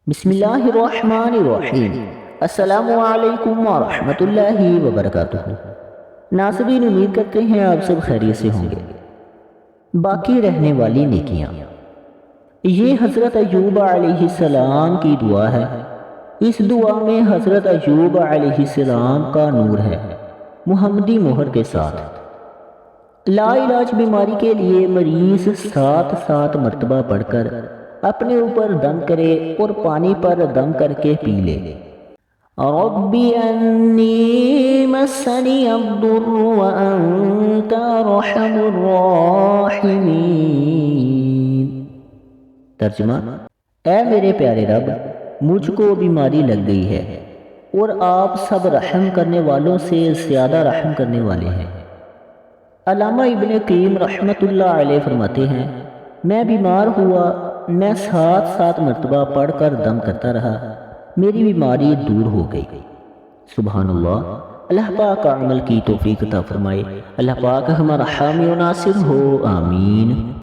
بسم اللہ الرحمن الرحیم۔ السلام علیکم ورحمۃ اللہ وبرکاتہ۔ ناظرین، امید کرتے ہیں آپ سب خیریت سے ہوں گے۔ باقی رہنے والی نیکیاں، یہ حضرت ایوب علیہ السلام کی دعا ہے۔ اس دعا میں حضرت ایوب علیہ السلام کا نور ہے، محمدی مہر کے ساتھ۔ لا علاج بیماری کے لیے مریض 7 مرتبہ پڑھ کر اپنے اوپر دم کرے اور پانی پر دم کر کے پی لے۔ ربی انی مسنی الضر وانت ارحم الراحمین۔ ترجمہ: اے میرے پیارے رب، مجھ کو بیماری لگ گئی ہے اور آپ سب رحم کرنے والوں سے زیادہ رحم کرنے والے ہیں۔ علامہ ابن قیم رحمۃ اللہ علیہ فرماتے ہیں، میں بیمار ہوا، میں 7 مرتبہ پڑھ کر دم کرتا رہا، میری بیماری دور ہو گئی۔ سبحان اللہ۔ اللہ پاک عمل کی توفیق عطا فرمائے۔ اللہ پاک ہمارا حامی و ناصر ہو، آمین۔